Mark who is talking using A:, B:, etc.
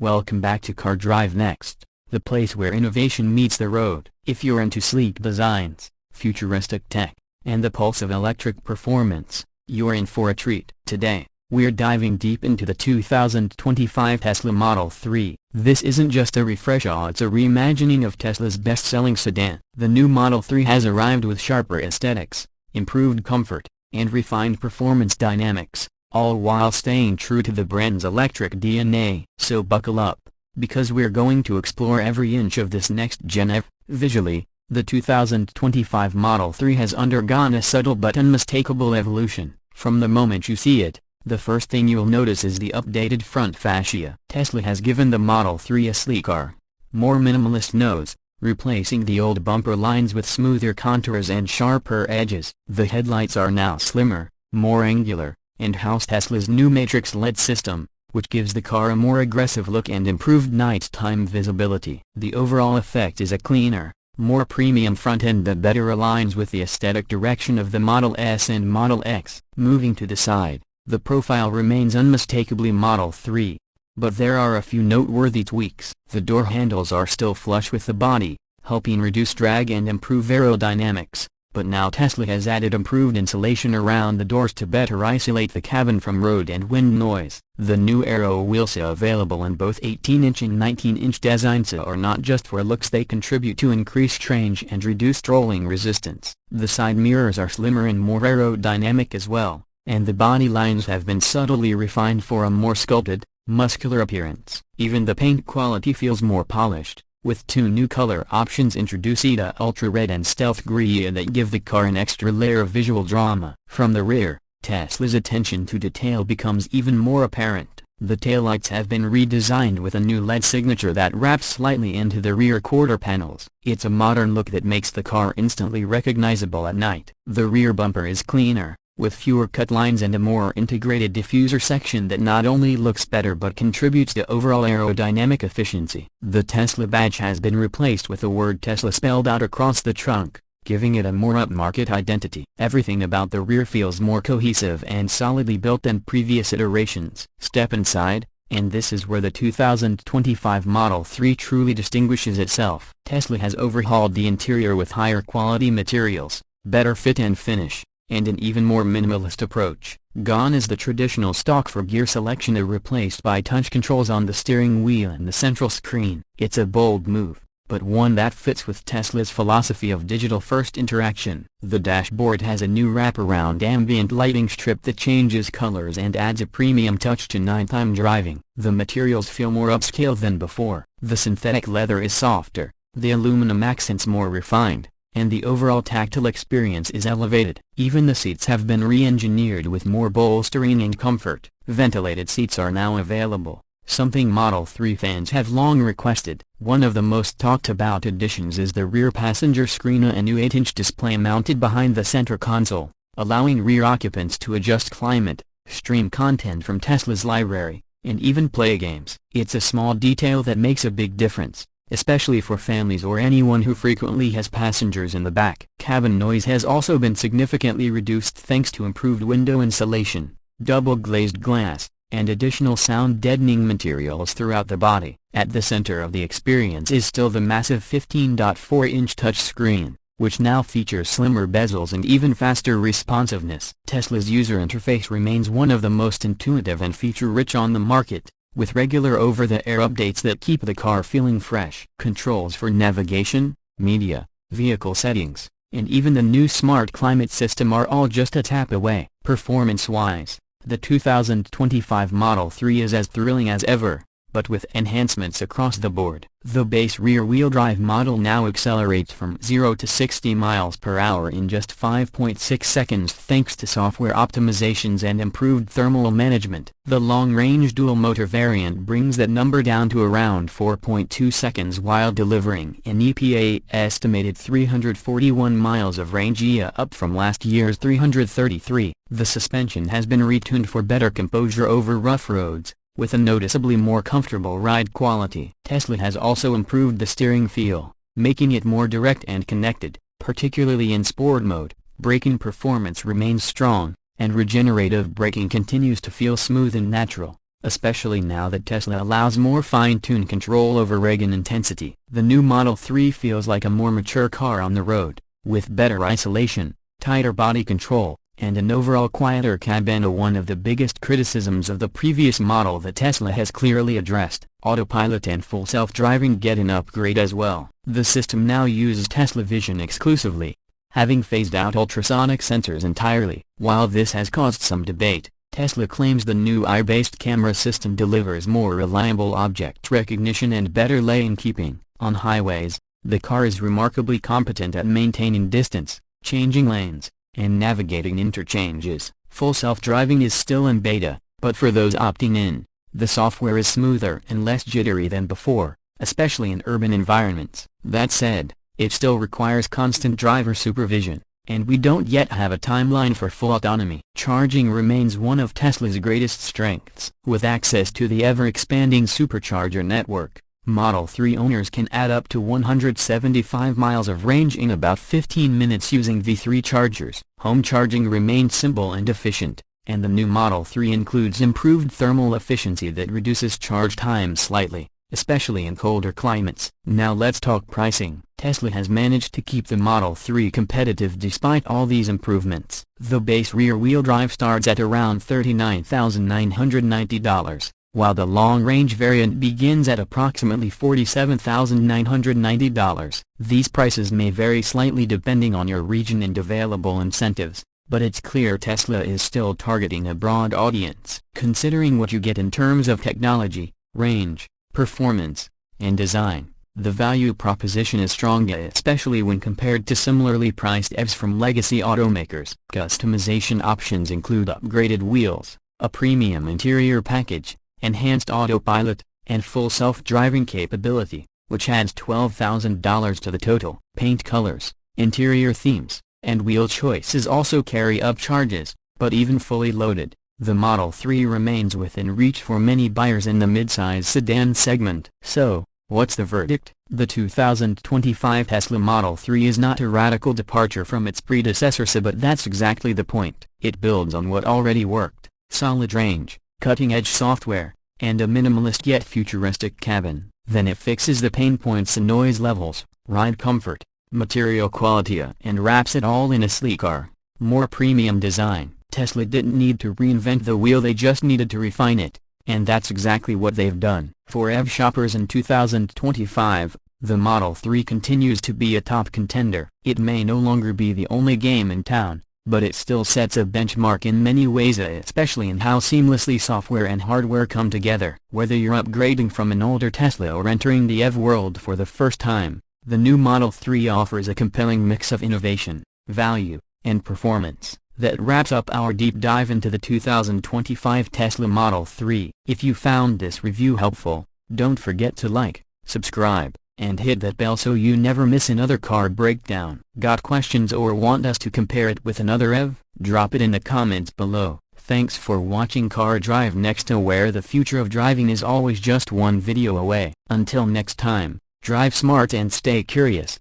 A: Welcome back to Car Drive Next, the place where innovation meets the road. If you're into sleek designs, futuristic tech, and the pulse of electric performance, you're in for a treat. Today, we're diving deep into the 2025 Tesla Model 3. This isn't just a refresh, it's a reimagining of Tesla's best-selling sedan. The new Model 3 has arrived with sharper aesthetics, improved comfort, and refined performance dynamics, all while staying true to the brand's electric DNA. So buckle up, because we're going to explore every inch of this next-gen. Visually, the 2025 Model 3 has undergone a subtle but unmistakable evolution. From the moment you see it, the first thing you'll notice is the updated front fascia. Tesla has given the Model 3 a sleeker, more minimalist nose, replacing the old bumper lines with smoother contours and sharper edges. The headlights are now slimmer, more angular, and house Tesla's new Matrix LED system, which gives the car a more aggressive look and improved nighttime visibility. The overall effect is a cleaner, more premium front end that better aligns with the aesthetic direction of the Model S and Model X. Moving to the side, the profile remains unmistakably Model 3, but there are a few noteworthy tweaks. The door handles are still flush with the body, helping reduce drag and improve aerodynamics. But now Tesla has added improved insulation around the doors to better isolate the cabin from road and wind noise. The new Aero wheels are available in both 18-inch and 19-inch designs are not just for looks, they contribute to increased range and reduced rolling resistance. The side mirrors are slimmer and more aerodynamic as well, and the body lines have been subtly refined for a more sculpted, muscular appearance. Even the paint quality feels more polished, with two new color options introduced: Ultra Red and Stealth Grey, that give the car an extra layer of visual drama. From the rear, Tesla's attention to detail becomes even more apparent. The taillights have been redesigned with a new LED signature that wraps slightly into the rear quarter panels. It's a modern look that makes the car instantly recognizable at night. The rear bumper is cleaner, with fewer cut lines and a more integrated diffuser section that not only looks better but contributes to overall aerodynamic efficiency. The Tesla badge has been replaced with the word Tesla spelled out across the trunk, giving it a more upmarket identity. Everything about the rear feels more cohesive and solidly built than previous iterations. Step inside, and this is where the 2025 Model 3 truly distinguishes itself. Tesla has overhauled the interior with higher quality materials, better fit and finish, and an even more minimalist approach. Gone is the traditional stock for gear selection, replaced by touch controls on the steering wheel and the central screen. It's a bold move, but one that fits with Tesla's philosophy of digital-first interaction. The dashboard has a new wraparound ambient lighting strip that changes colors and adds a premium touch to nighttime driving. The materials feel more upscale than before. The synthetic leather is softer, the aluminum accents more refined, and the overall tactile experience is elevated. Even the seats have been re-engineered with more bolstering and comfort. Ventilated seats are now available, something Model 3 fans have long requested. One of the most talked about additions is the rear passenger screen, a new 8-inch display mounted behind the center console, allowing rear occupants to adjust climate, stream content from Tesla's library, and even play games. It's a small detail that makes a big difference, especially for families or anyone who frequently has passengers in the back. Cabin noise has also been significantly reduced thanks to improved window insulation, double-glazed glass, and additional sound-deadening materials throughout the body. At the center of the experience is still the massive 15.4-inch touchscreen, which now features slimmer bezels and even faster responsiveness. Tesla's user interface remains one of the most intuitive and feature-rich on the market, with regular over-the-air updates that keep the car feeling fresh. Controls for navigation, media, vehicle settings, and even the new smart climate system are all just a tap away. Performance-wise, the 2025 Model 3 is as thrilling as ever, but with enhancements across the board. The base rear-wheel drive model now accelerates from 0 to 60 miles per hour in just 5.6 seconds thanks to software optimizations and improved thermal management. The long-range dual-motor variant brings that number down to around 4.2 seconds while delivering an EPA-estimated 341 miles of range, up from last year's 333. The suspension has been retuned for better composure over rough roads, with a noticeably more comfortable ride quality. Tesla has also improved the steering feel, making it more direct and connected, particularly in sport mode. Braking performance remains strong, and regenerative braking continues to feel smooth and natural. especially now that Tesla allows more fine-tuned control over reg and intensity. The new Model 3 feels like a more mature car on the road, with better isolation, tighter body control, and an overall quieter cabin. One of the biggest criticisms of the previous model that Tesla has clearly addressed. Autopilot and full self-driving get an upgrade as well. The system now uses Tesla Vision exclusively, having phased out ultrasonic sensors entirely. While this has caused some debate, Tesla claims the new eye-based camera system delivers more reliable object recognition and better lane keeping. On highways, the car is remarkably competent at maintaining distance, changing lanes, and navigating interchanges. Full self-driving is still in beta, but for those opting in, the software is smoother and less jittery than before, especially in urban environments. That said, it still requires constant driver supervision, and we don't yet have a timeline for full autonomy. Charging remains one of Tesla's greatest strengths. With access to the ever-expanding supercharger network, Model 3 owners can add up to 175 miles of range in about 15 minutes using V3 chargers. Home charging remains simple and efficient, and the new Model 3 includes improved thermal efficiency that reduces charge time slightly, especially in colder climates. Now let's talk pricing. Tesla has managed to keep the Model 3 competitive despite all these improvements. The base rear-wheel drive starts at around $39,990, while the long-range variant begins at approximately $47,990. These prices may vary slightly depending on your region and available incentives, but it's clear Tesla is still targeting a broad audience. Considering what you get in terms of technology, range, performance, and design, the value proposition is strong, especially when compared to similarly priced EVs from legacy automakers. Customization options include upgraded wheels, a premium interior package, enhanced autopilot, and full self-driving capability, which adds $12,000 to the total. Paint colors, interior themes, and wheel choices also carry up charges, but even fully loaded, the Model 3 remains within reach for many buyers in the midsize sedan segment. So, what's the verdict? The 2025 Tesla Model 3 is not a radical departure from its predecessor, but that's exactly the point. It builds on what already worked: solid range, cutting-edge software, and a minimalist yet futuristic cabin. Then it fixes the pain points in noise levels, ride comfort, material quality, and wraps it all in a sleeker, more premium design. Tesla didn't need to reinvent the wheel, they just needed to refine it, and that's exactly what they've done. For EV shoppers in 2025, the Model 3 continues to be a top contender. It may no longer be the only game in town, but it still sets a benchmark in many ways, especially in how seamlessly software and hardware come together. Whether you're upgrading from an older Tesla or entering the EV world for the first time, the new Model 3 offers a compelling mix of innovation, value, and performance that wraps up our deep dive into the 2025 Tesla Model 3. If you found this review helpful, don't forget to like, subscribe, and hit that bell so you never miss another car breakdown. Got questions or want us to compare it with another EV? Drop it in the comments below. Thanks for watching Car Drive Next, where the future of driving is always just one video away. Until next time, drive smart and stay curious.